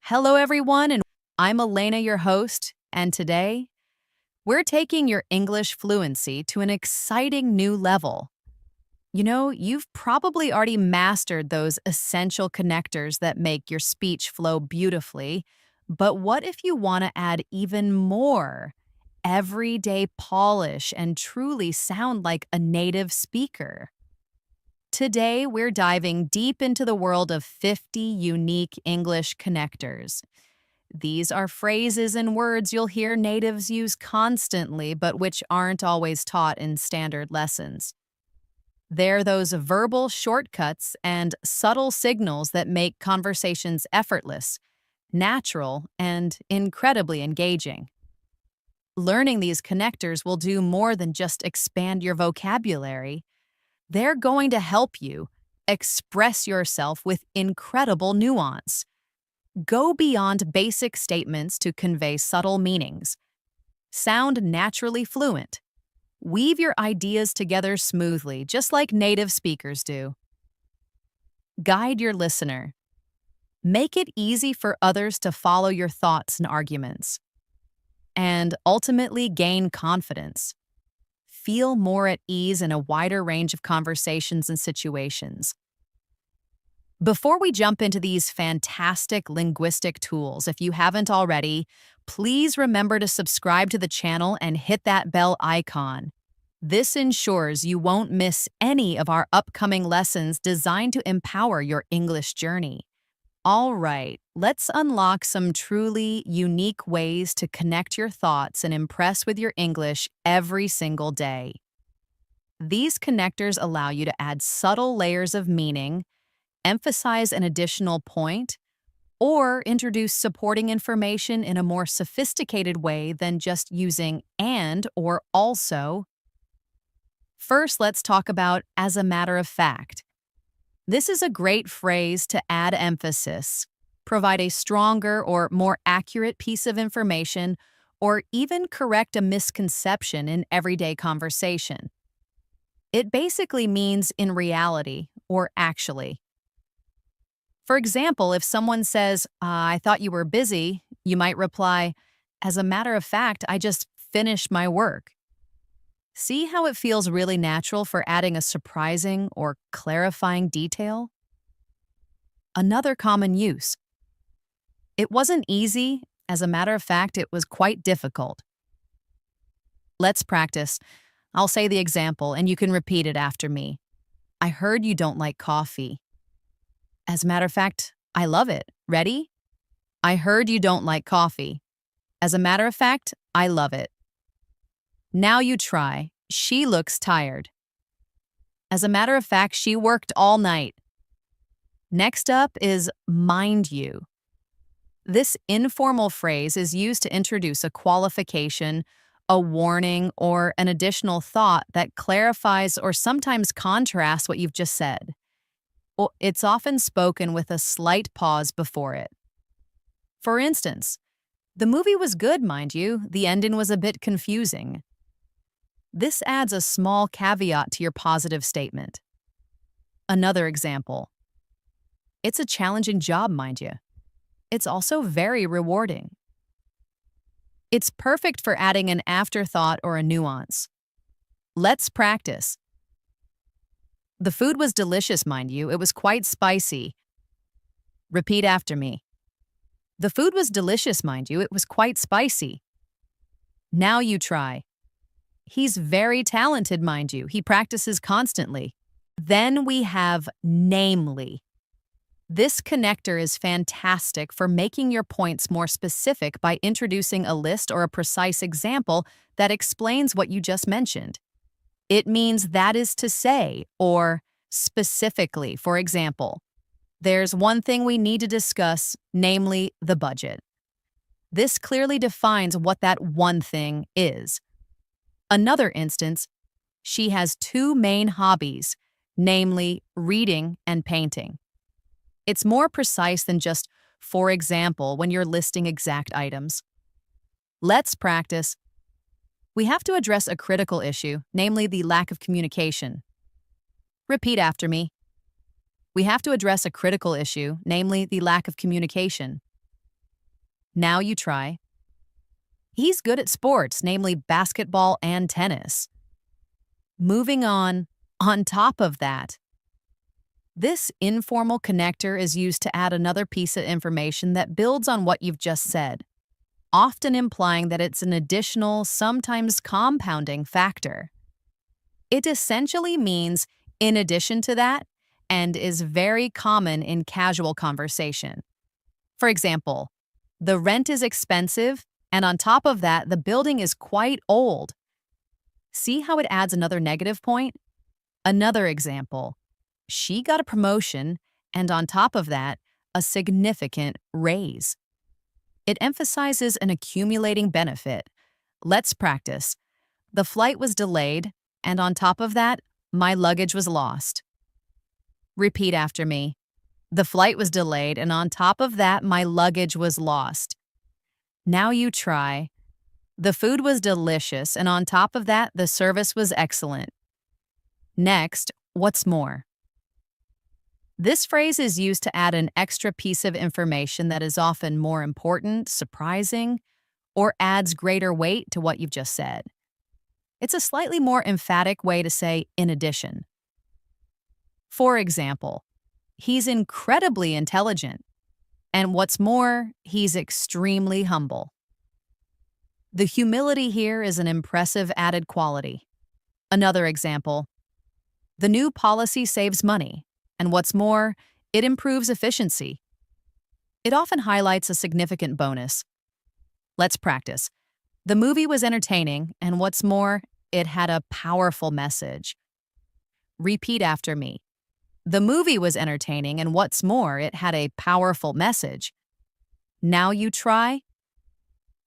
Hello, everyone, and I'm Elena, your host, and today we're taking your English fluency to an exciting new level. You've probably already mastered those essential connectors that make your speech flow beautifully, but what if you want to add even more everyday polish and truly sound like a native speaker? Today, we're diving deep into the world of 50 unique English connectors. These are phrases and words you'll hear natives use constantly, but which aren't always taught in standard lessons. They're those verbal shortcuts and subtle signals that make conversations effortless, natural, and incredibly engaging. Learning these connectors will do more than just expand your vocabulary. They're going to help you express yourself with incredible nuance. Go beyond basic statements to convey subtle meanings. Sound naturally fluent. Weave your ideas together smoothly, just like native speakers do. Guide your listener. Make it easy for others to follow your thoughts and arguments. And ultimately gain confidence. Feel more at ease in a wider range of conversations and situations. Before we jump into these fantastic linguistic tools, if you haven't already, please remember to subscribe to the channel and hit that bell icon. This ensures you won't miss any of our upcoming lessons designed to empower your English journey. All right, let's unlock some truly unique ways to connect your thoughts and impress with your English every single day. These connectors allow you to add subtle layers of meaning, emphasize an additional point, or introduce supporting information in a more sophisticated way than just using and or also. First, let's talk about as a matter of fact. This is a great phrase to add emphasis, provide a stronger or more accurate piece of information, or even correct a misconception in everyday conversation. It basically means in reality or actually. For example, if someone says, I thought you were busy, you might reply, as a matter of fact, I just finished my work. See how it feels really natural for adding a surprising or clarifying detail? Another common use. It wasn't easy. As a matter of fact, it was quite difficult. Let's practice. I'll say the example, and you can repeat it after me. I heard you don't like coffee. As a matter of fact, I love it. Ready? I heard you don't like coffee. As a matter of fact, I love it. Now you try. She looks tired. As a matter of fact, she worked all night. Next up is mind you. This informal phrase is used to introduce a qualification, a warning, or an additional thought that clarifies or sometimes contrasts what you've just said. It's often spoken with a slight pause before it. For instance, the movie was good, mind you. The ending was a bit confusing. This adds a small caveat to your positive statement. Another example. It's a challenging job, mind you. It's also very rewarding. It's perfect for adding an afterthought or a nuance. Let's practice. The food was delicious, mind you. It was quite spicy. Repeat after me. The food was delicious, mind you. It was quite spicy. Now you try. He's very talented, mind you. He practices constantly. Then we have namely. This connector is fantastic for making your points more specific by introducing a list or a precise example that explains what you just mentioned. It means that is to say, or specifically, for example, there's one thing we need to discuss, namely the budget. This clearly defines what that one thing is. Another instance, she has two main hobbies, namely reading and painting. It's more precise than just, for example, when you're listing exact items. Let's practice. We have to address a critical issue, namely the lack of communication. Repeat after me. We have to address a critical issue, namely the lack of communication. Now you try. He's good at sports, namely basketball and tennis. Moving on top of that, this informal connector is used to add another piece of information that builds on what you've just said, often implying that it's an additional, sometimes compounding factor. It essentially means in addition to that and is very common in casual conversation. For example, the rent is expensive, and on top of that, the building is quite old. See how it adds another negative point? Another example. She got a promotion, and on top of that, a significant raise. It emphasizes an accumulating benefit. Let's practice. The flight was delayed, and on top of that, my luggage was lost. Repeat after me. The flight was delayed, and on top of that, my luggage was lost. Now you try. The food was delicious, and on top of that, the service was excellent. Next, what's more? This phrase is used to add an extra piece of information that is often more important, surprising, or adds greater weight to what you've just said. It's a slightly more emphatic way to say in addition. For example, he's incredibly intelligent, and what's more, he's extremely humble. The humility here is an impressive added quality. Another example, the new policy saves money, and what's more, it improves efficiency. It often highlights a significant bonus. Let's practice. The movie was entertaining, and what's more, it had a powerful message. Repeat after me. The movie was entertaining, and what's more, it had a powerful message. Now you try.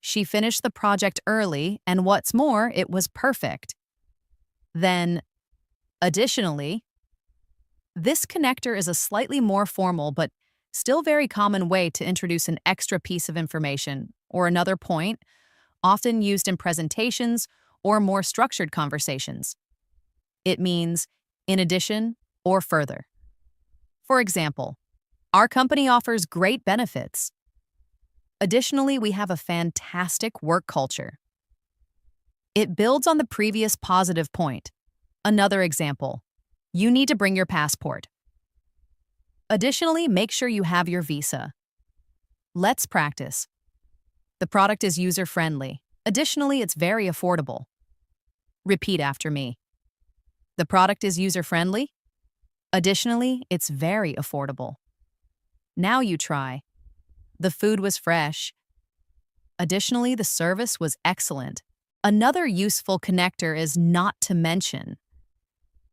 She finished the project early, and what's more, it was perfect. Then, additionally, this connector is a slightly more formal but still very common way to introduce an extra piece of information or another point, often used in presentations or more structured conversations. It means in addition or further. For example, our company offers great benefits. Additionally, we have a fantastic work culture. It builds on the previous positive point. Another example, you need to bring your passport. Additionally, make sure you have your visa. Let's practice. The product is user-friendly. Additionally, it's very affordable. Repeat after me. The product is user-friendly. Additionally, it's very affordable. Now you try. The food was fresh. Additionally, the service was excellent. Another useful connector is not to mention.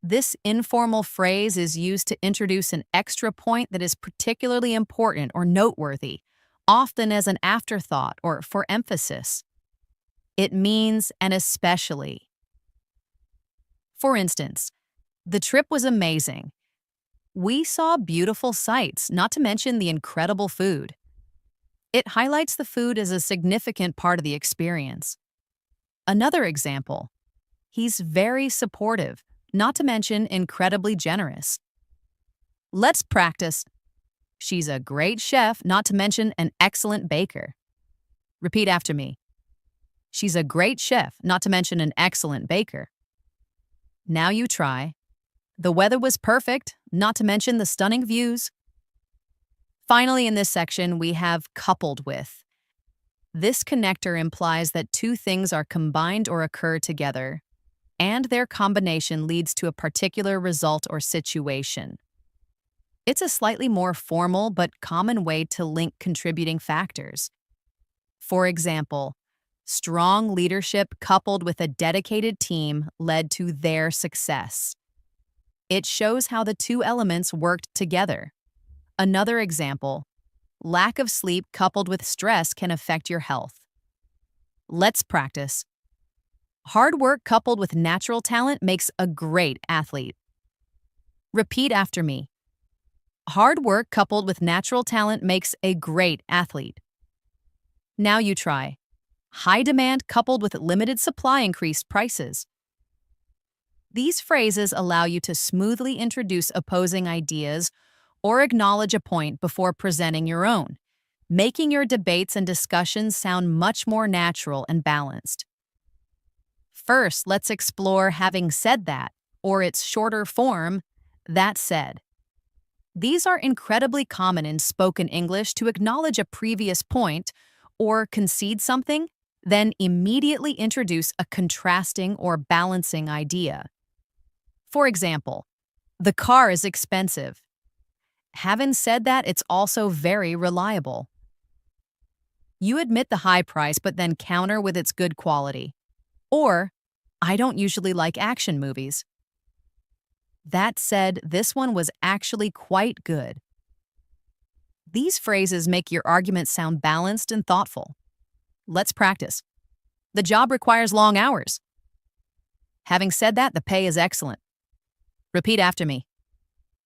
This informal phrase is used to introduce an extra point that is particularly important or noteworthy, often as an afterthought or for emphasis. It means and especially. For instance, the trip was amazing. We saw beautiful sights, not to mention the incredible food. It highlights the food as a significant part of the experience. Another example, he's very supportive, not to mention incredibly generous. Let's practice. She's a great chef, not to mention an excellent baker. Repeat after me. She's a great chef, not to mention an excellent baker. Now you try. The weather was perfect, not to mention the stunning views. Finally, in this section, we have coupled with. This connector implies that two things are combined or occur together, and their combination leads to a particular result or situation. It's a slightly more formal but common way to link contributing factors. For example, strong leadership coupled with a dedicated team led to their success. It shows how the two elements worked together. Another example, lack of sleep coupled with stress can affect your health. Let's practice. Hard work coupled with natural talent makes a great athlete. Repeat after me. Hard work coupled with natural talent makes a great athlete. Now you try. High demand coupled with limited supply increased prices. These phrases allow you to smoothly introduce opposing ideas or acknowledge a point before presenting your own. making your debates and discussions sound much more natural and balanced. First, let's explore having said that, or its shorter form, that said. These are incredibly common in spoken English to acknowledge a previous point or concede something, then immediately introduce a contrasting or balancing idea. For example, the car is expensive. Having said that, it's also very reliable. You admit the high price but then counter with its good quality. Or, I don't usually like action movies. That said, this one was actually quite good. These phrases make your argument sound balanced and thoughtful. Let's practice. The job requires long hours. Having said that, the pay is excellent. Repeat after me.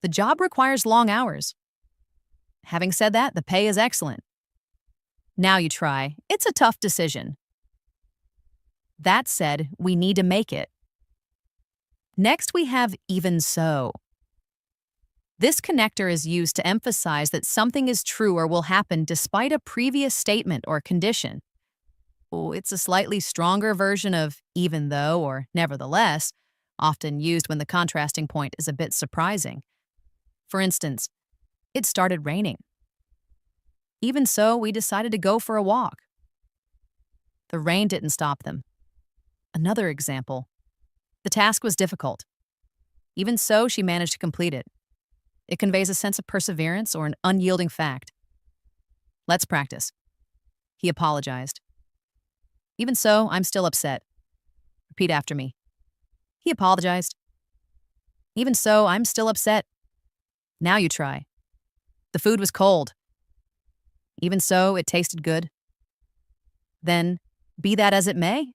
The job requires long hours. Having said that, the pay is excellent. Now you try. It's a tough decision. That said, we need to make it. Next, we have even so. This connector is used to emphasize that something is true or will happen despite a previous statement or condition. Oh, it's a slightly stronger version of even though or nevertheless, often used when the contrasting point is a bit surprising. For instance, it started raining. Even so, we decided to go for a walk. The rain didn't stop them. Another example. The task was difficult. Even so, she managed to complete it. It conveys a sense of perseverance or an unyielding fact. Let's practice. He apologized. Even so, I'm still upset. Repeat after me. He apologized. Even so, I'm still upset. Now you try. The food was cold. Even so, it tasted good. Then, be that as it may.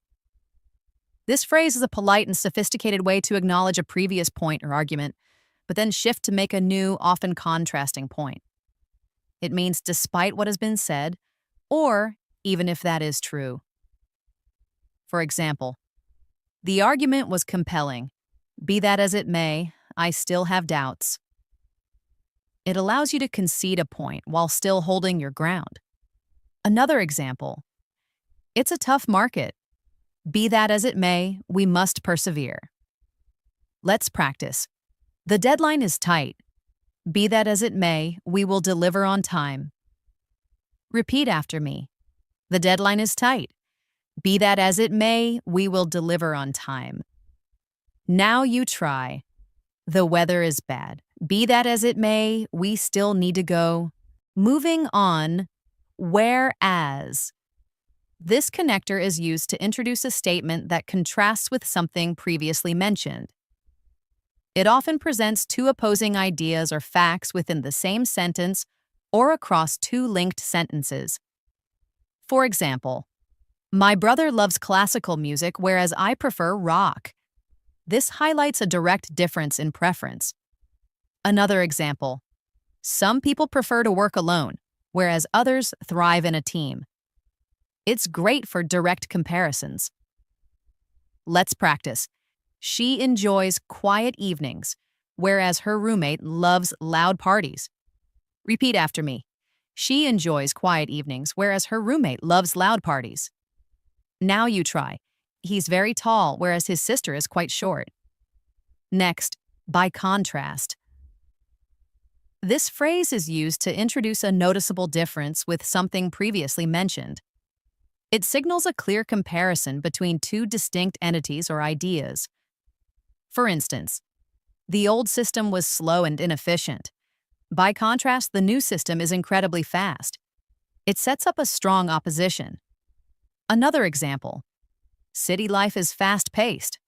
This phrase is a polite and sophisticated way to acknowledge a previous point or argument, but then shift to make a new, often contrasting point. It means despite what has been said, or even if that is true. For example, the argument was compelling. Be that as it may, I still have doubts. It allows you to concede a point while still holding your ground. Another example. It's a tough market. Be that as it may, we must persevere. Let's practice. The deadline is tight. Be that as it may, we will deliver on time. Repeat after me. The deadline is tight. Be that as it may, we will deliver on time. Now you try. The weather is bad. Be that as it may, we still need to go. Moving on, whereas. This connector is used to introduce a statement that contrasts with something previously mentioned. It often presents two opposing ideas or facts within the same sentence or across two linked sentences. For example, my brother loves classical music whereas I prefer rock. This highlights a direct difference in preference. Another example, some people prefer to work alone, whereas others thrive in a team. It's great for direct comparisons. Let's practice. She enjoys quiet evenings, whereas her roommate loves loud parties. Repeat after me. She enjoys quiet evenings, whereas her roommate loves loud parties. Now you try. He's very tall, whereas his sister is quite short. Next, by contrast. This phrase is used to introduce a noticeable difference with something previously mentioned. It signals a clear comparison between two distinct entities or ideas. For instance, the old system was slow and inefficient. By contrast, the new system is incredibly fast. It sets up a strong opposition. Another example, city life is fast-paced.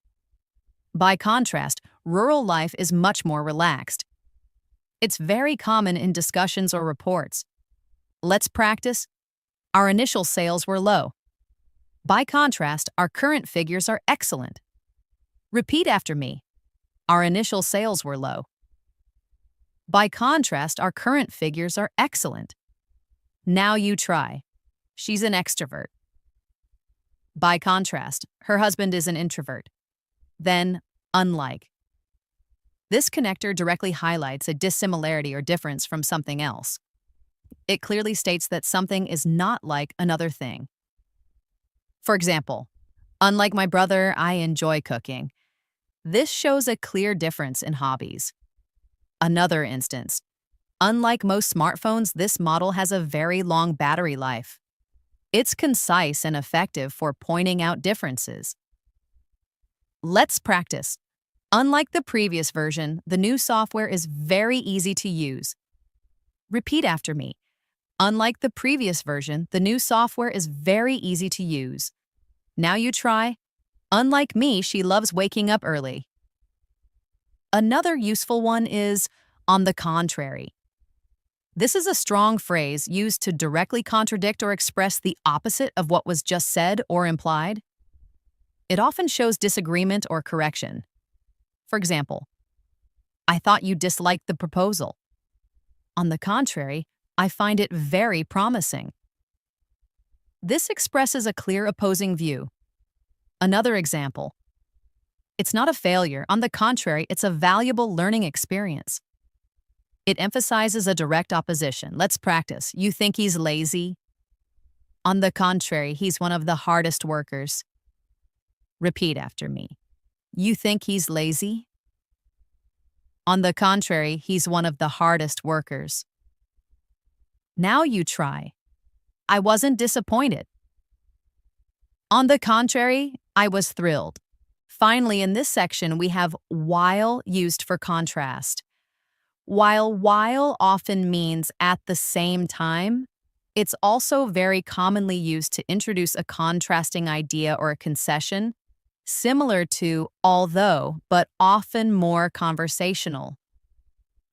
By contrast, rural life is much more relaxed. It's very common in discussions or reports. Let's practice. Our initial sales were low. By contrast, our current figures are excellent. Repeat after me. Our initial sales were low. By contrast, our current figures are excellent. Now you try. She's an extrovert. By contrast, her husband is an introvert. Then, unlike. This connector directly highlights a dissimilarity or difference from something else. It clearly states that something is not like another thing. For example, unlike my brother, I enjoy cooking. This shows a clear difference in hobbies. Another instance, unlike most smartphones, this model has a very long battery life. It's concise and effective for pointing out differences. Let's practice. Unlike the previous version, the new software is very easy to use. Repeat after me. Unlike the previous version, the new software is very easy to use. Now you try. Unlike me, she loves waking up early. Another useful one is on the contrary. This is a strong phrase used to directly contradict or express the opposite of what was just said or implied. It often shows disagreement or correction. For example, I thought you disliked the proposal. On the contrary, I find it very promising. This expresses a clear opposing view. Another example. It's not a failure. On the contrary, it's a valuable learning experience. It emphasizes a direct opposition. Let's practice. You think he's lazy? On the contrary, he's one of the hardest workers. Repeat after me. You think he's lazy? On the contrary, he's one of the hardest workers. Now you try. I wasn't disappointed. On the contrary, I was thrilled. Finally, in this section, we have while used for contrast. While often means at the same time, it's also very commonly used to introduce a contrasting idea or a concession, similar to although, but often more conversational.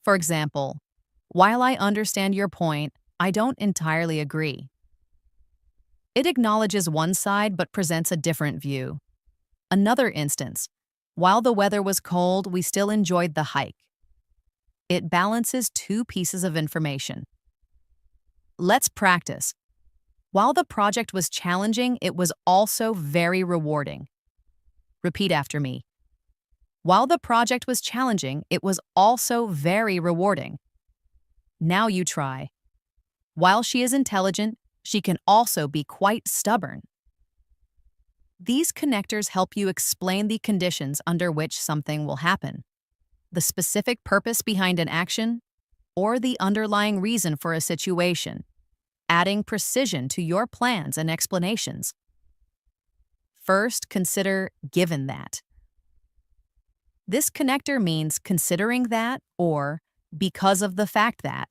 For example, while I understand your point, I don't entirely agree. It acknowledges one side but presents a different view. Another instance, while the weather was cold, we still enjoyed the hike. It balances two pieces of information. Let's practice. While the project was challenging, it was also very rewarding. Repeat after me. While the project was challenging, it was also very rewarding. Now you try. While she is intelligent, she can also be quite stubborn. These connectors help you explain the conditions under which something will happen, the specific purpose behind an action, or the underlying reason for a situation, adding precision to your plans and explanations. First, consider given that. This connector means considering that or because of the fact that.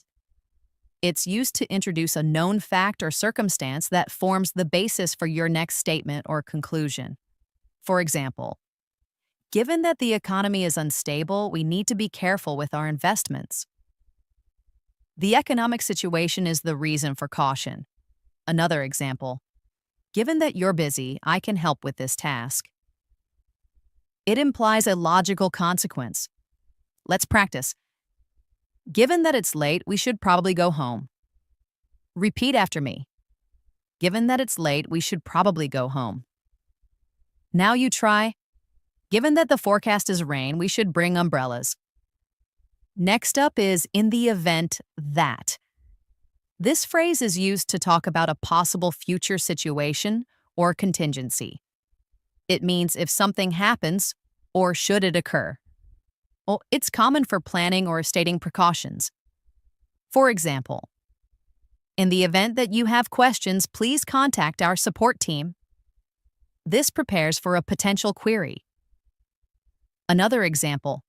It's used to introduce a known fact or circumstance that forms the basis for your next statement or conclusion. For example, given that the economy is unstable, we need to be careful with our investments. The economic situation is the reason for caution. Another example, given that you're busy, I can help with this task. It implies a logical consequence. Let's practice. Given that it's late, we should probably go home. Repeat after me. Given that it's late, we should probably go home. Now you try. Given that the forecast is rain, we should bring umbrellas. Next up is in the event that. This phrase is used to talk about a possible future situation or contingency. It means if something happens or should it occur. Well, it's common for planning or stating precautions. For example, in the event that you have questions, please contact our support team. This prepares for a potential query. Another example,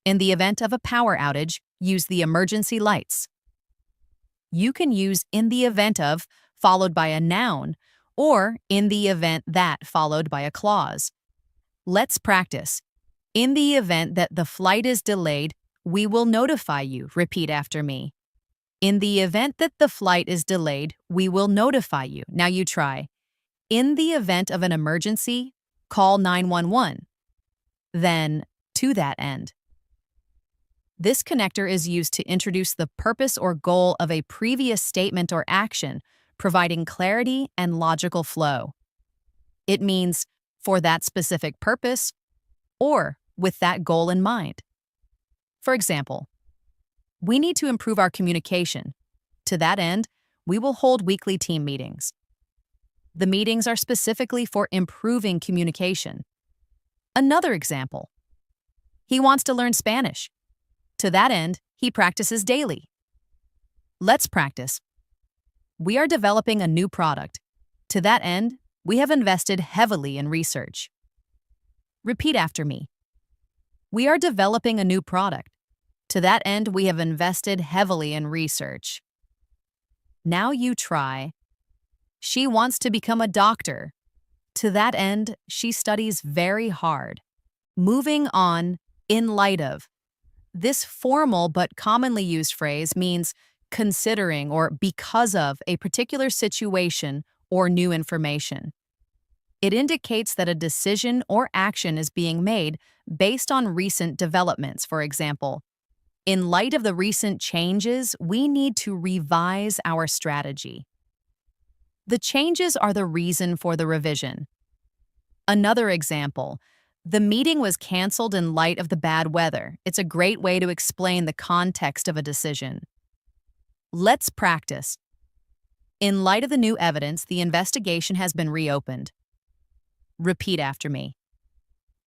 in the event of a power outage, use the emergency lights. You can use in the event of followed by a noun or in the event that followed by a clause. Let's practice. In the event that the flight is delayed, we will notify you. Repeat after me. In the event that the flight is delayed, we will notify you. Now you try. In the event of an emergency, call 911. Then, to that end. This connector is used to introduce the purpose or goal of a previous statement or action, providing clarity and logical flow. It means for that specific purpose or with that goal in mind. For example, we need to improve our communication. To that end, we will hold weekly team meetings. The meetings are specifically for improving communication. Another example. He wants to learn Spanish. To that end, he practices daily. Let's practice. We are developing a new product. To that end, we have invested heavily in research. Repeat after me. We are developing a new product. To that end, we have invested heavily in research. Now you try. She wants to become a doctor. To that end, she studies very hard. Moving on, in light of. This formal but commonly used phrase means considering or because of a particular situation or new information. It indicates that a decision or action is being made based on recent developments. For example, in light of the recent changes, we need to revise our strategy. The changes are the reason for the revision. Another example, the meeting was canceled in light of the bad weather. It's a great way to explain the context of a decision. Let's practice. In light of the new evidence, the investigation has been reopened. Repeat after me.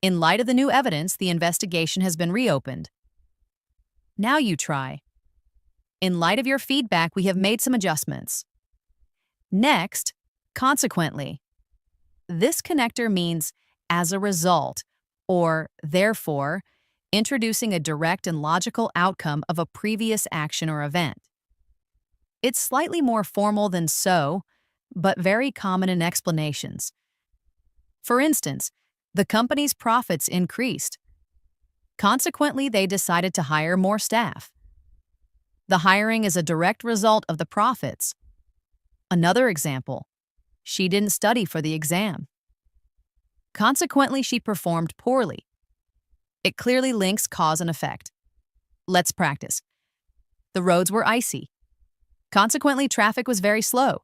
In light of the new evidence, the investigation has been reopened. Now you try. In light of your feedback, we have made some adjustments. Next, consequently. This connector means as a result, or therefore, introducing a direct and logical outcome of a previous action or event. It's slightly more formal than so, but very common in explanations. For instance, the company's profits increased. Consequently, they decided to hire more staff. The hiring is a direct result of the profits. Another example, she didn't study for the exam. Consequently, she performed poorly. It clearly links cause and effect. Let's practice. The roads were icy. Consequently, traffic was very slow.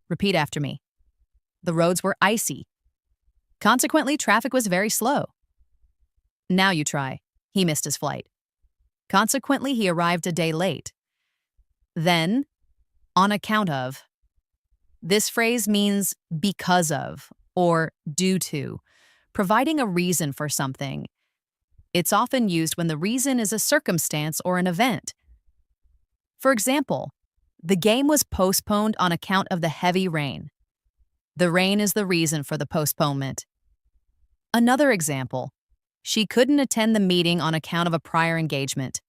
Repeat after me. The roads were icy. Consequently, traffic was very slow. Now you try. He missed his flight. Consequently, he arrived a day late. Then, on account of. This phrase means because of or due to, providing a reason for something. It's often used when the reason is a circumstance or an event. For example, the game was postponed on account of the heavy rain. The rain is the reason for the postponement. Another example, she couldn't attend the meeting on account of a prior engagement.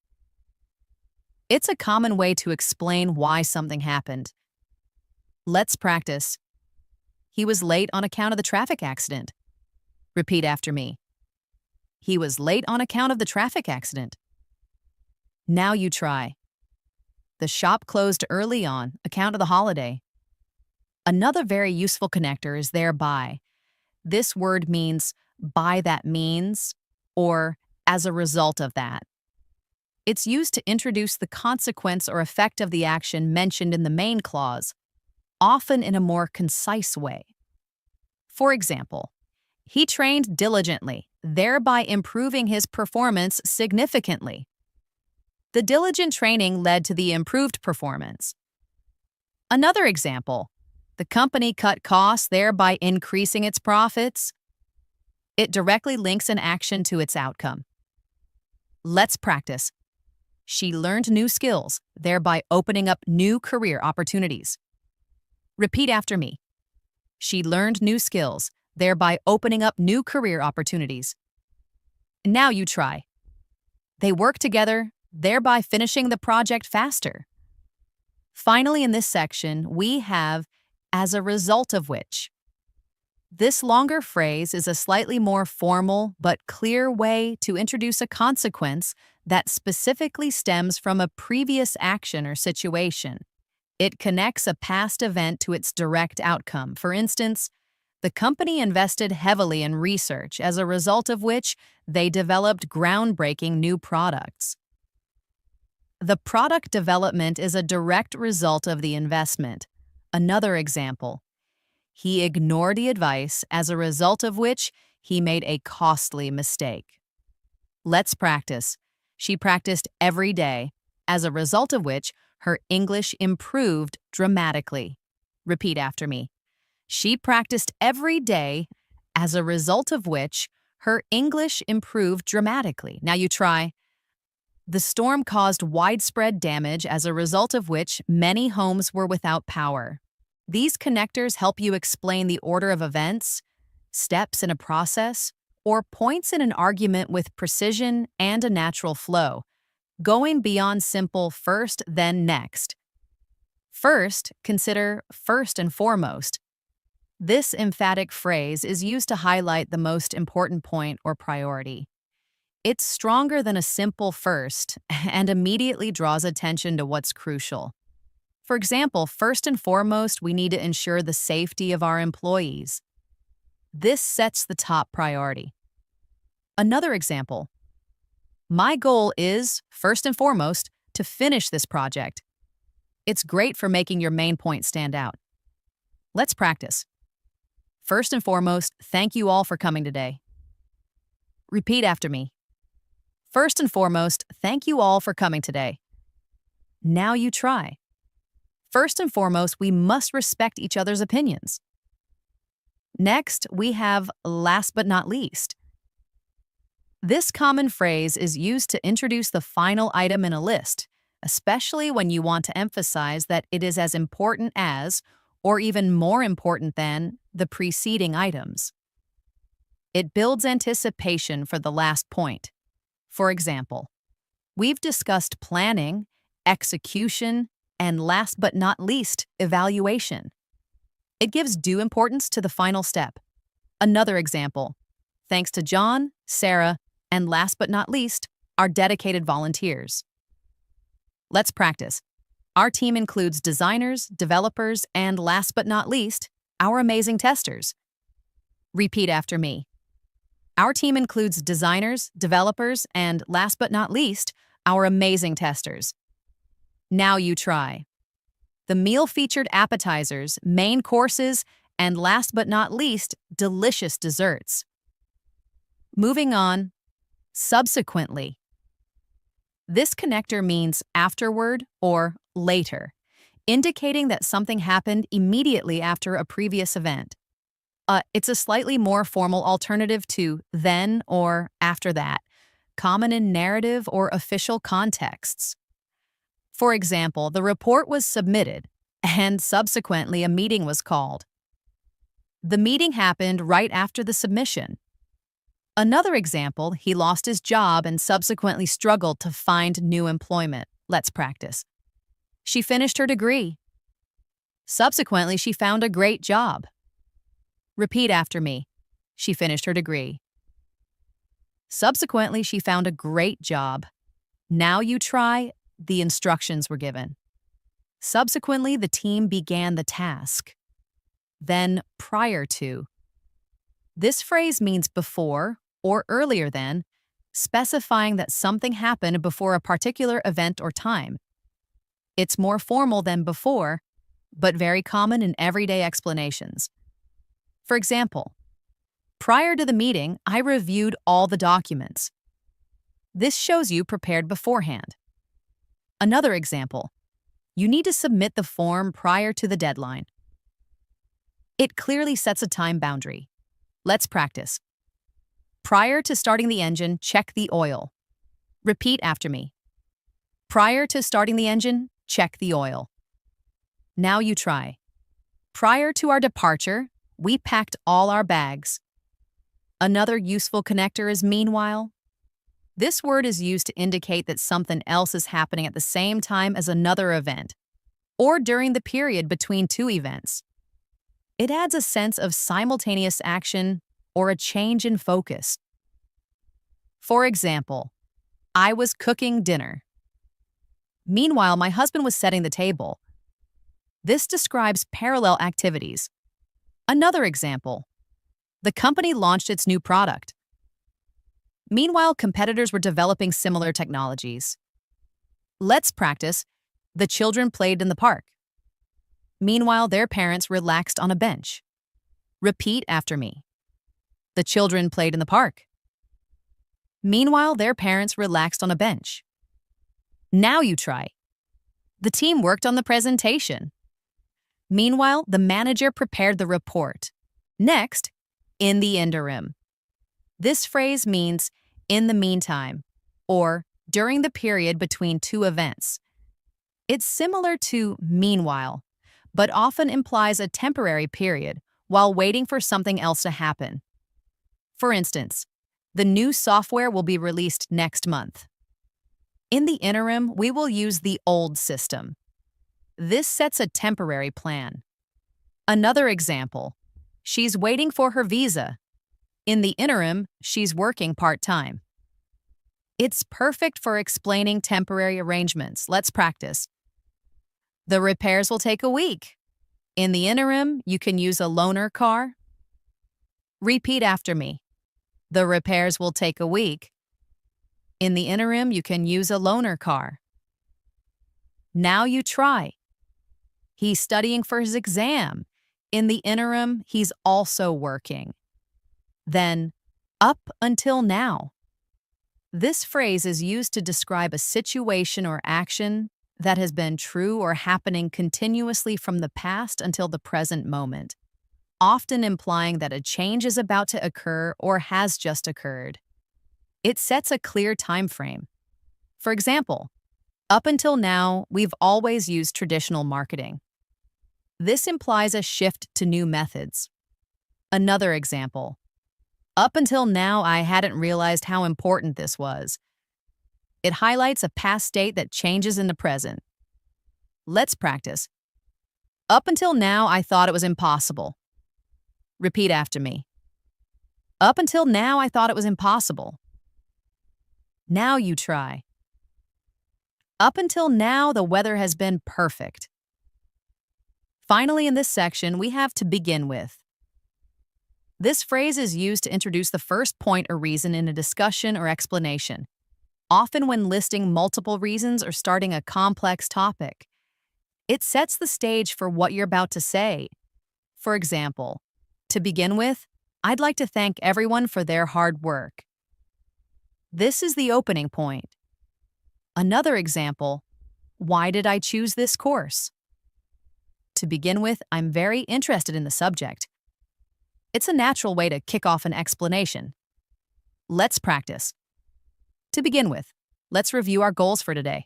It's a common way to explain why something happened. Let's practice. He was late on account of the traffic accident. Repeat after me. He was late on account of the traffic accident. Now you try. The shop closed early on account of the holiday. Another very useful connector is thereby. This word means by that means or as a result of that. It's used to introduce the consequence or effect of the action mentioned in the main clause, often in a more concise way. For example, he trained diligently, thereby improving his performance significantly. The diligent training led to the improved performance. Another example, the company cut costs, thereby increasing its profits. It directly links an action to its outcome. Let's practice. She learned new skills, thereby opening up new career opportunities. Repeat after me. She learned new skills, thereby opening up new career opportunities. Now you try. They work together, thereby finishing the project faster. Finally, in this section, we have as a result of which. This longer phrase is a slightly more formal but clear way to introduce a consequence that specifically stems from a previous action or situation. It connects a past event to its direct outcome. For instance, the company invested heavily in research, as a result of which they developed groundbreaking new products. The product development is a direct result of the investment. Another example, he ignored the advice, as a result of which he made a costly mistake. Let's practice. She practiced every day, as a result of which her English improved dramatically. Repeat after me. She practiced every day, as a result of which her English improved dramatically. Now you try. The storm caused widespread damage, as a result of which many homes were without power. These connectors help you explain the order of events, steps in a process, or points in an argument with precision and a natural flow, going beyond simple first, then next. First, consider first and foremost. This emphatic phrase is used to highlight the most important point or priority. It's stronger than a simple first and immediately draws attention to what's crucial. For example, first and foremost, we need to ensure the safety of our employees. This sets the top priority. Another example. My goal is, first and foremost, to finish this project. It's great for making your main point stand out. Let's practice. First and foremost, thank you all for coming today. Repeat after me. First and foremost, thank you all for coming today. Now you try. First and foremost, we must respect each other's opinions. Next, we have last but not least. This common phrase is used to introduce the final item in a list, especially when you want to emphasize that it is as important as, or even more important than, the preceding items. It builds anticipation for the last point. For example, we've discussed planning, execution, and last but not least, evaluation. It gives due importance to the final step. Another example, thanks to John, Sarah, and last but not least, our dedicated volunteers. Let's practice. Our team includes designers, developers, and last but not least, our amazing testers. Repeat after me. Our team includes designers, developers, and last but not least, our amazing testers. Now you try. The meal featured appetizers, main courses, and last but not least, delicious desserts. Moving on, subsequently. This connector means afterward or later, indicating that something happened immediately after a previous event. It's a slightly more formal alternative to then or after that, common in narrative or official contexts. For example, the report was submitted, and subsequently a meeting was called. The meeting happened right after the submission. Another example, he lost his job and subsequently struggled to find new employment. Let's practice. She finished her degree. Subsequently, she found a great job. Repeat after me. She finished her degree. Subsequently, she found a great job. Now you try. The instructions were given. Subsequently, the team began the task. Then, prior to. This phrase means before or earlier than, specifying that something happened before a particular event or time. It's more formal than before, but very common in everyday explanations. For example, prior to the meeting, I reviewed all the documents. This shows you prepared beforehand. Another example, you need to submit the form prior to the deadline. It clearly sets a time boundary. Let's practice. Prior to starting the engine, check the oil. Repeat after me. Prior to starting the engine, check the oil. Now you try. Prior to our departure, we packed all our bags. Another useful connector is meanwhile. This word is used to indicate that something else is happening at the same time as another event, or during the period between two events. It adds a sense of simultaneous action or a change in focus. For example, I was cooking dinner. Meanwhile, my husband was setting the table. This describes parallel activities. Another example, the company launched its new product. Meanwhile, competitors were developing similar technologies. Let's practice. The children played in the park. Meanwhile, their parents relaxed on a bench. Repeat after me. The children played in the park. Meanwhile, their parents relaxed on a bench. Now you try. The team worked on the presentation. Meanwhile, the manager prepared the report. Next, in the interim. This phrase means in the meantime, or during the period between two events. It's similar to meanwhile, but often implies a temporary period while waiting for something else to happen. For instance, the new software will be released next month. In the interim, we will use the old system. This sets a temporary plan. Another example, she's waiting for her visa. In the interim, she's working part-time. It's perfect for explaining temporary arrangements. Let's practice. The repairs will take a week. In the interim, you can use a loaner car. Repeat after me. The repairs will take a week. In the interim, you can use a loaner car. Now you try. He's studying for his exam. In the interim, he's also working. Then, up until now. This phrase is used to describe a situation or action that has been true or happening continuously from the past until the present moment, often implying that a change is about to occur or has just occurred. It sets a clear time frame. For example, up until now, we've always used traditional marketing. This implies a shift to new methods. Another example, up until now, I hadn't realized how important this was. It highlights a past state that changes in the present. Let's practice. Up until now, I thought it was impossible. Repeat after me. Up until now, I thought it was impossible. Now you try. Up until now, the weather has been perfect. Finally, in this section, we have to begin with. This phrase is used to introduce the first point or reason in a discussion or explanation, often when listing multiple reasons or starting a complex topic. It sets the stage for what you're about to say. For example, to begin with, I'd like to thank everyone for their hard work. This is the opening point. Another example, why did I choose this course? To begin with, I'm very interested in the subject. It's a natural way to kick off an explanation. Let's practice. To begin with, let's review our goals for today.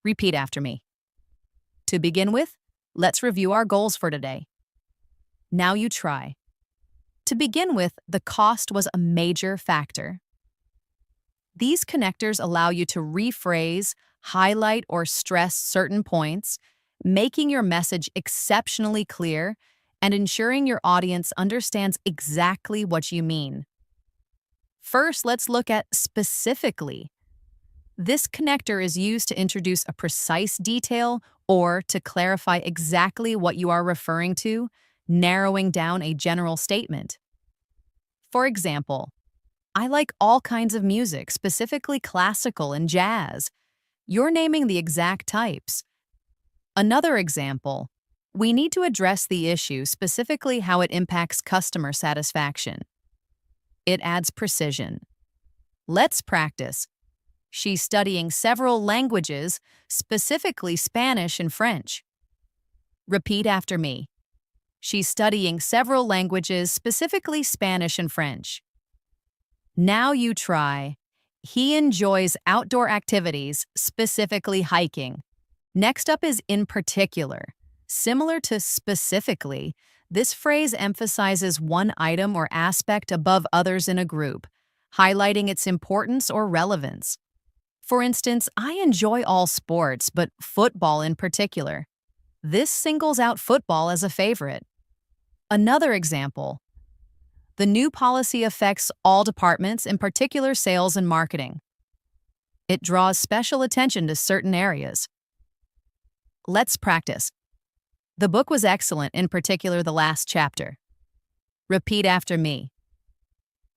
Repeat after me. To begin with, let's review our goals for today. Now you try. To begin with, the cost was a major factor. These connectors allow you to rephrase, highlight, or stress certain points, making your message exceptionally clear and ensuring your audience understands exactly what you mean. First, let's look at specifically. This connector is used to introduce a precise detail or to clarify exactly what you are referring to, narrowing down a general statement. For example, I like all kinds of music, specifically classical and jazz. You're naming the exact types. Another example, we need to address the issue, specifically how it impacts customer satisfaction. It adds precision. Let's practice. She's studying several languages, specifically Spanish and French. Repeat after me. She's studying several languages, specifically Spanish and French. Now you try. He enjoys outdoor activities, specifically hiking. Next up is in particular. Similar to specifically, this phrase emphasizes one item or aspect above others in a group, highlighting its importance or relevance. For instance, I enjoy all sports, but football in particular. This singles out football as a favorite. Another example, the new policy affects all departments, in particular sales and marketing. It draws special attention to certain areas. Let's practice. The book was excellent, in particular the last chapter. Repeat after me.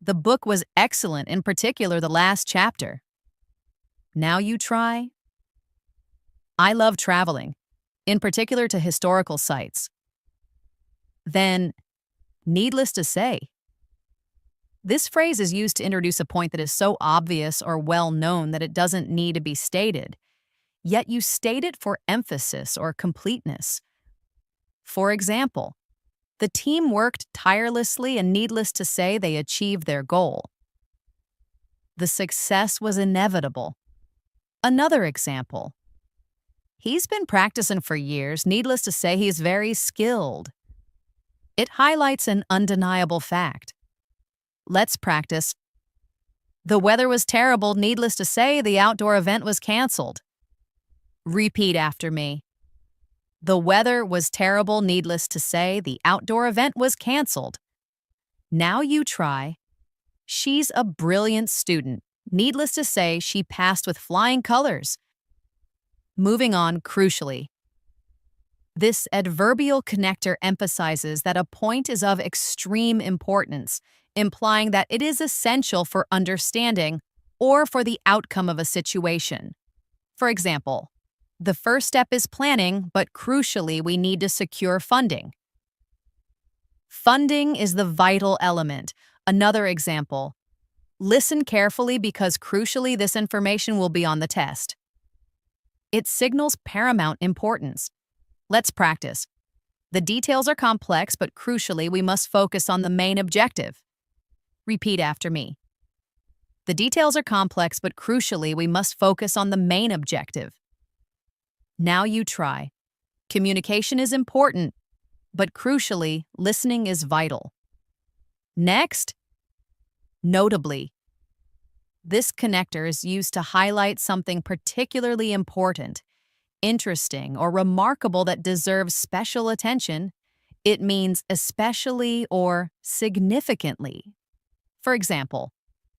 The book was excellent, in particular the last chapter. Now you try. I love traveling, in particular to historical sites. Then, needless to say. This phrase is used to introduce a point that is so obvious or well known that it doesn't need to be stated. yet you state it for emphasis or completeness. For example, the team worked tirelessly and needless to say, they achieved their goal. The success was inevitable. Another example. He's been practicing for years, needless to say, he's very skilled. It highlights an undeniable fact. Let's practice. The weather was terrible, needless to say, the outdoor event was canceled. Repeat after me. The weather was terrible, needless to say, the outdoor event was canceled. Now you try. She's a brilliant student. Needless to say, she passed with flying colors. Moving on, crucially. This adverbial connector emphasizes that a point is of extreme importance, implying that it is essential for understanding or for the outcome of a situation. For example, the first step is planning, but crucially, we need to secure funding. Funding is the vital element. Another example. Listen carefully because crucially, this information will be on the test. It signals paramount importance. Let's practice. The details are complex, but crucially, we must focus on the main objective. Repeat after me. The details are complex, but crucially, we must focus on the main objective. Now you try. Communication is important, but crucially, listening is vital. Next, notably. This connector is used to highlight something particularly important, interesting, or remarkable that deserves special attention. It means especially or significantly. For example,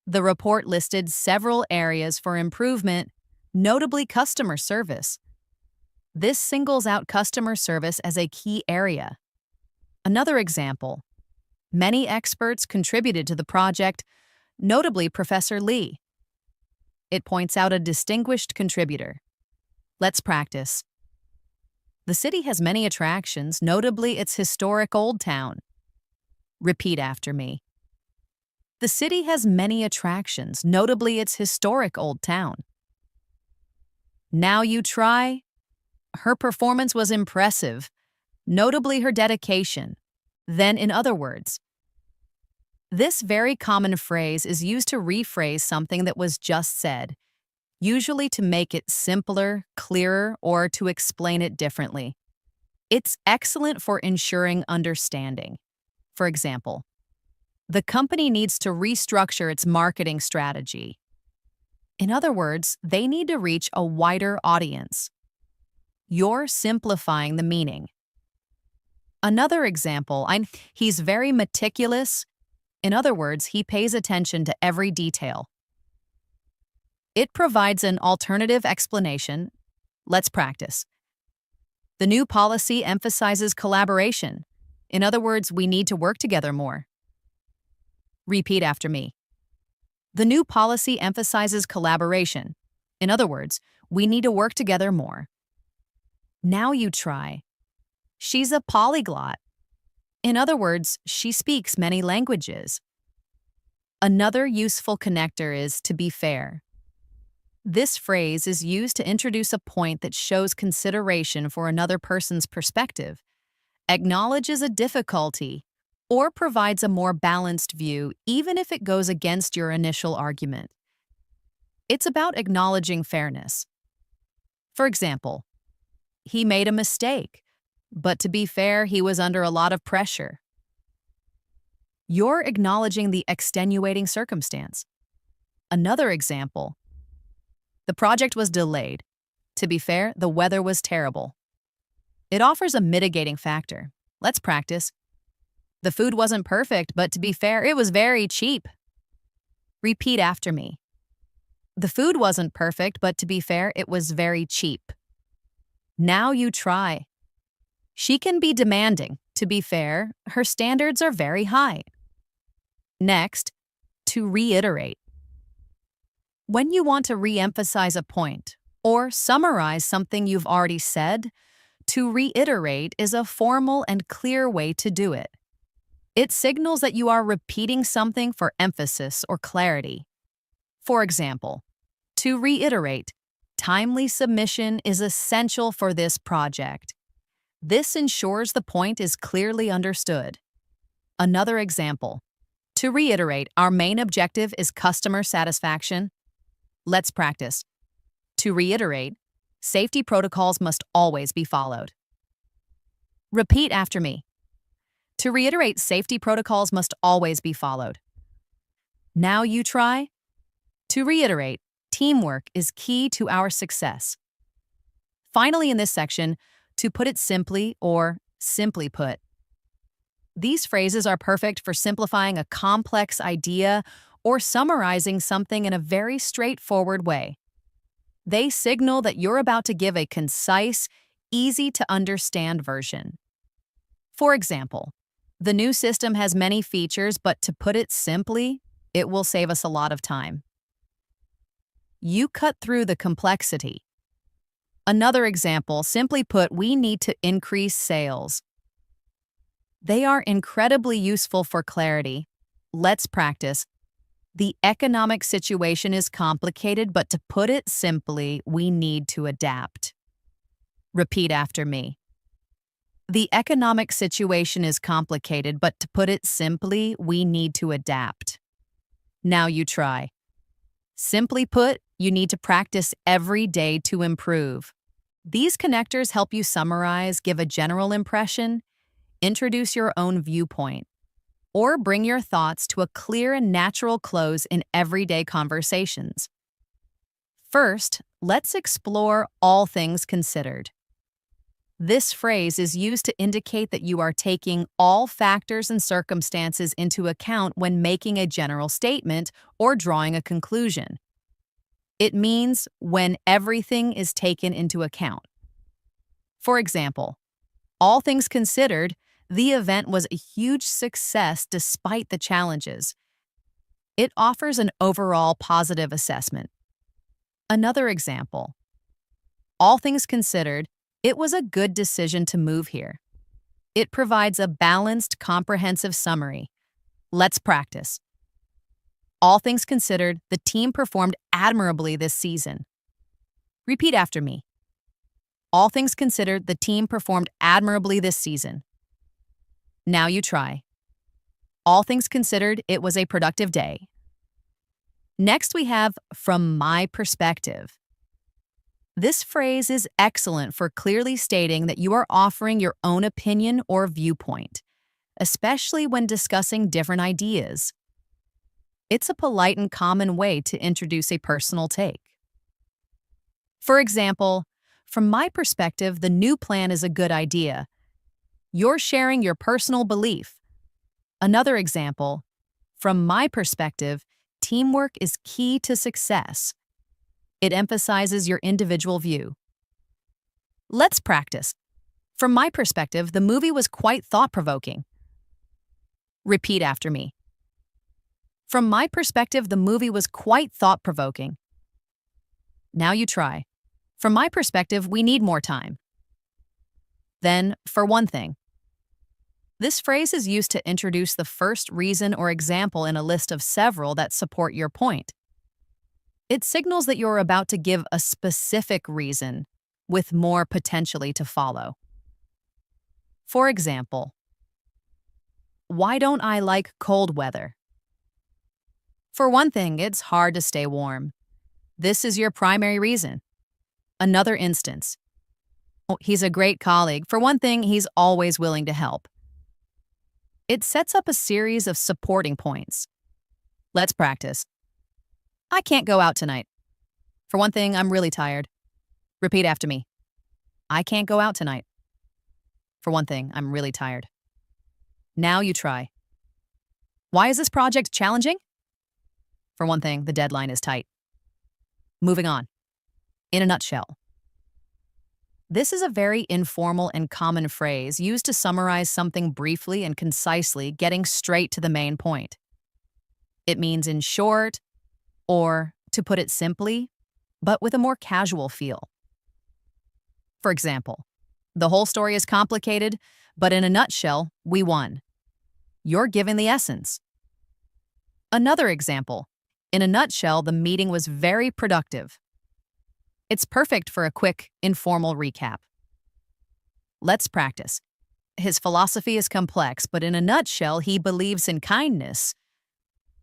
the report listed several areas for improvement, notably customer service. This singles out customer service as a key area. Another example. Many experts contributed to the project, notably Professor Lee. It points out a distinguished contributor. Let's practice. The city has many attractions, notably its historic Old Town. Repeat after me. The city has many attractions, notably its historic Old Town. Now you try. Her performance was impressive, notably her dedication. Then, in other words, this very common phrase is used to rephrase something that was just said, usually to make it simpler, clearer, or to explain it differently. It's excellent for ensuring understanding. For example, the company needs to restructure its marketing strategy. In other words, they need to reach a wider audience. You're simplifying the meaning. Another example, he's very meticulous. In other words, he pays attention to every detail. It provides an alternative explanation. Let's practice. The new policy emphasizes collaboration. In other words, we need to work together more. Repeat after me. The new policy emphasizes collaboration. In other words, we need to work together more. Now you try. She's a polyglot. In other words, she speaks many languages. Another useful connector is to be fair. This phrase is used to introduce a point that shows consideration for another person's perspective, acknowledges a difficulty, or provides a more balanced view even if it goes against your initial argument. It's about acknowledging fairness. For example, he made a mistake, but to be fair, he was under a lot of pressure. You're acknowledging the extenuating circumstance. Another example. The project was delayed. To be fair, the weather was terrible. It offers a mitigating factor. Let's practice. The food wasn't perfect, but to be fair, it was very cheap. Repeat after me. The food wasn't perfect, but to be fair, it was very cheap. Now you try. She can be demanding. To be fair, her standards are very high. Next, to reiterate. When you want to re-emphasize a point or summarize something you've already said, to reiterate is a formal and clear way to do it. It signals that you are repeating something for emphasis or clarity. For example, to reiterate, Timely submission is essential for this project. This ensures the point is clearly understood. Another example. To reiterate, our main objective is customer satisfaction. Let's practice. To reiterate, safety protocols must always be followed. Repeat after me. To reiterate, safety protocols must always be followed. Now you try. To reiterate, teamwork is key to our success. Finally, in this section, to put it simply or simply put. These phrases are perfect for simplifying a complex idea or summarizing something in a very straightforward way. They signal that you're about to give a concise, easy-to-understand version. For example, the new system has many features, but to put it simply, it will save us a lot of time. You cut through the complexity. Another example, simply put, we need to increase sales. They are incredibly useful for clarity. Let's practice. The economic situation is complicated, but to put it simply, we need to adapt. Repeat after me. The economic situation is complicated, but to put it simply, we need to adapt. Now you try. Simply put, you need to practice every day to improve. These connectors help you summarize, give a general impression, introduce your own viewpoint, or bring your thoughts to a clear and natural close in everyday conversations. First, let's explore all things considered. This phrase is used to indicate that you are taking all factors and circumstances into account when making a general statement or drawing a conclusion. It means when everything is taken into account. For example, all things considered, the event was a huge success despite the challenges. It offers an overall positive assessment. Another example. All things considered, it was a good decision to move here. It provides a balanced, comprehensive summary. Let's practice. All things considered, the team performed admirably this season. Repeat after me. All things considered, the team performed admirably this season. Now you try. All things considered, it was a productive day. Next we have from my perspective. This phrase is excellent for clearly stating that you are offering your own opinion or viewpoint, especially when discussing different ideas. It's a polite and common way to introduce a personal take. For example, from my perspective, the new plan is a good idea. You're sharing your personal belief. Another example, from my perspective, teamwork is key to success. It emphasizes your individual view. Let's practice. From my perspective, the movie was quite thought-provoking. Repeat after me. From my perspective, the movie was quite thought-provoking. Now you try. From my perspective, we need more time. Then, for one thing. This phrase is used to introduce the first reason or example in a list of several that support your point. It signals that you're about to give a specific reason, with more potentially to follow. For example, why don't I like cold weather? For one thing, it's hard to stay warm. This is your primary reason. Another instance. He's a great colleague. For one thing, he's always willing to help. It sets up a series of supporting points. Let's practice. I can't go out tonight. For one thing, I'm really tired. Repeat after me. I can't go out tonight. For one thing, I'm really tired. Now you try. Why is this project challenging? For one thing, the deadline is tight. Moving on. In a nutshell. This is a very informal and common phrase used to summarize something briefly and concisely, getting straight to the main point. It means in short, or to put it simply, but with a more casual feel. For example, the whole story is complicated, but in a nutshell, we won. You're giving the essence. Another example. In a nutshell, the meeting was very productive. It's perfect for a quick, informal recap. Let's practice. His philosophy is complex, but in a nutshell, he believes in kindness.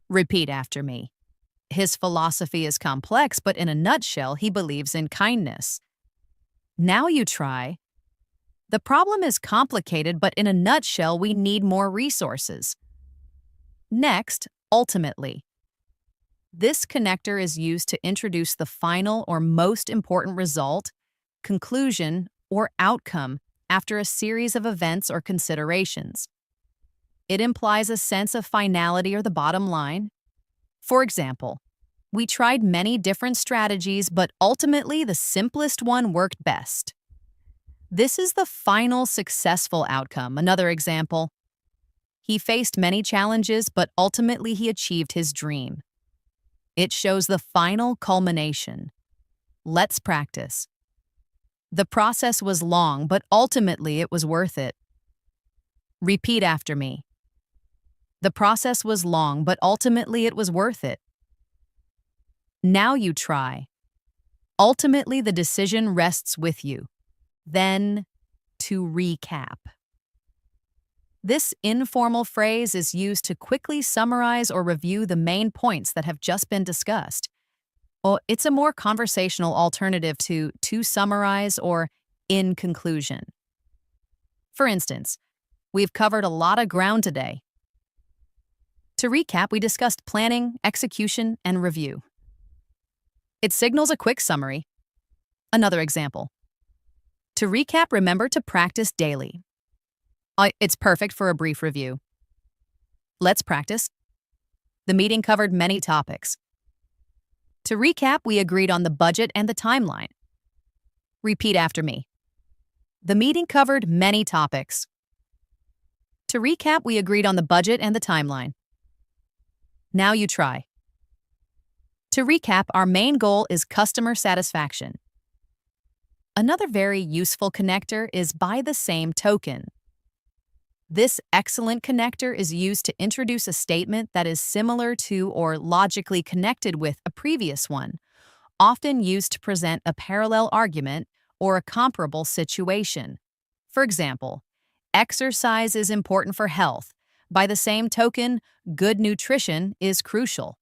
Repeat after me. His philosophy is complex, but in a nutshell, he believes in kindness. Now you try. The problem is complicated, but in a nutshell, we need more resources. Next, ultimately. This connector is used to introduce the final or most important result, conclusion, or outcome after a series of events or considerations. It implies a sense of finality or the bottom line. For example, we tried many different strategies, but ultimately the simplest one worked best. This is the final successful outcome. Another example, he faced many challenges, but ultimately he achieved his dream. It shows the final culmination. Let's practice. The process was long, but ultimately it was worth it. Repeat after me. The process was long, but ultimately it was worth it. Now you try. Ultimately, the decision rests with you. Then, to recap. This informal phrase is used to quickly summarize or review the main points that have just been discussed. Well, it's a more conversational alternative to summarize or in conclusion. For instance, we've covered a lot of ground today. To recap, we discussed planning, execution, and review. It signals a quick summary. Another example. To recap, remember to practice daily. It's perfect for a brief review. Let's practice. The meeting covered many topics. To recap, we agreed on the budget and the timeline. Repeat after me. The meeting covered many topics. To recap, we agreed on the budget and the timeline. Now you try. To recap, our main goal is customer satisfaction. Another very useful connector is by the same token. This excellent connector is used to introduce a statement that is similar to or logically connected with a previous one, often used to present a parallel argument or a comparable situation. For example, exercise is important for health. By the same token, good nutrition is crucial.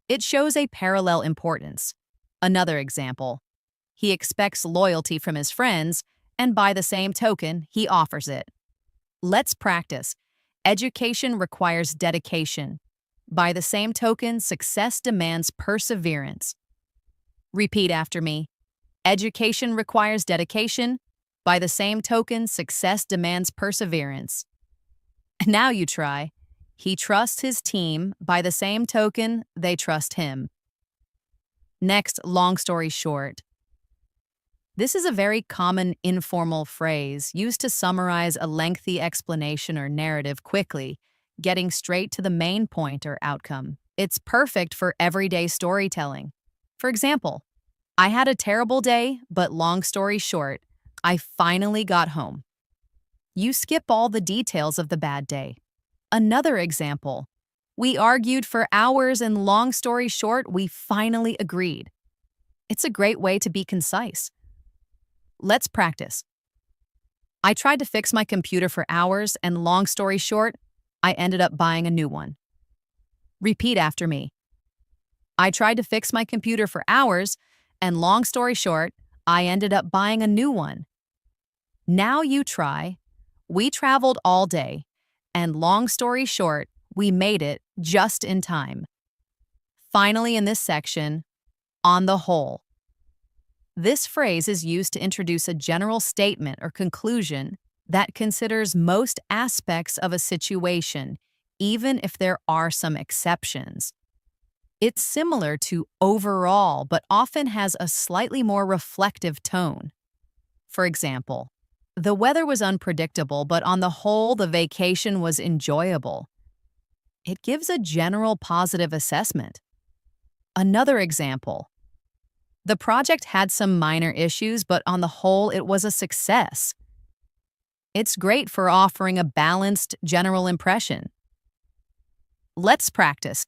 It shows a parallel importance. Another example, he expects loyalty from his friends, and by the same token, he offers it. Let's practice. Education requires dedication. By the same token, success demands perseverance. Repeat after me. Education requires dedication. By the same token, success demands perseverance. Now you try. He trusts his team. By the same token, they trust him. Next, long story short. This is a very common informal phrase used to summarize a lengthy explanation or narrative quickly, getting straight to the main point or outcome. It's perfect for everyday storytelling. For example, I had a terrible day, but long story short, I finally got home. You skip all the details of the bad day. Another example, we argued for hours and long story short, we finally agreed. It's a great way to be concise. Let's practice. I tried to fix my computer for hours, and long story short, I ended up buying a new one. Repeat after me. I tried to fix my computer for hours, and long story short, I ended up buying a new one. Now you try. We traveled all day, and long story short, we made it just in time. Finally, in this section, on the whole. This phrase is used to introduce a general statement or conclusion that considers most aspects of a situation, even if there are some exceptions. It's similar to overall, but often has a slightly more reflective tone. For example, the weather was unpredictable, but on the whole, the vacation was enjoyable. It gives a general positive assessment. Another example, the project had some minor issues, but on the whole, it was a success. It's great for offering a balanced general impression. Let's practice.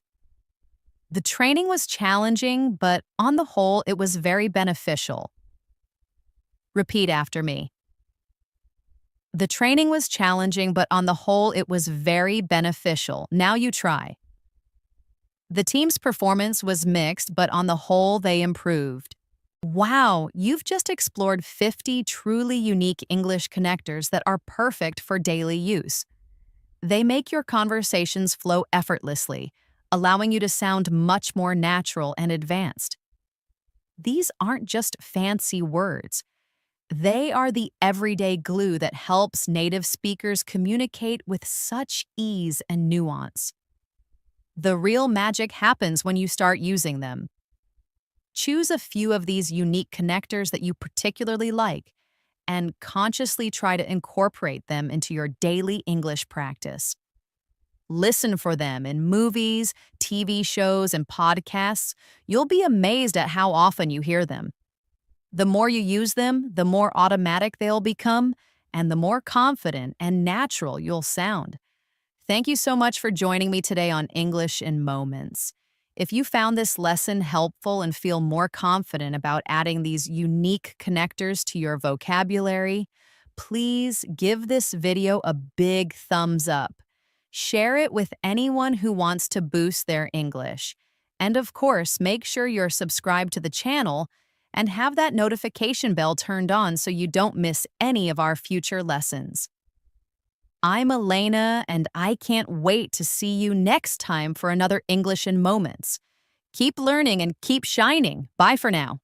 The training was challenging, but on the whole, it was very beneficial. Repeat after me. The training was challenging, but on the whole, it was very beneficial. Now you try. The team's performance was mixed, but on the whole, they improved. Wow, you've just explored 50 truly unique English connectors that are perfect for daily use. They make your conversations flow effortlessly, allowing you to sound much more natural and advanced. These aren't just fancy words. They are the everyday glue that helps native speakers communicate with such ease and nuance. The real magic happens when you start using them. Choose a few of these unique connectors that you particularly like and consciously try to incorporate them into your daily English practice. Listen for them in movies, TV shows, and podcasts. You'll be amazed at how often you hear them. The more you use them, the more automatic they'll become, and the more confident and natural you'll sound. Thank you so much for joining me today on English in Moments. If you found this lesson helpful and feel more confident about adding these unique connectors to your vocabulary, please give this video a big thumbs up. Share it with anyone who wants to boost their English. And of course, make sure you're subscribed to the channel and have that notification bell turned on so you don't miss any of our future lessons. I'm Elena, and I can't wait to see you next time for another English in Moments. Keep learning and keep shining. Bye for now.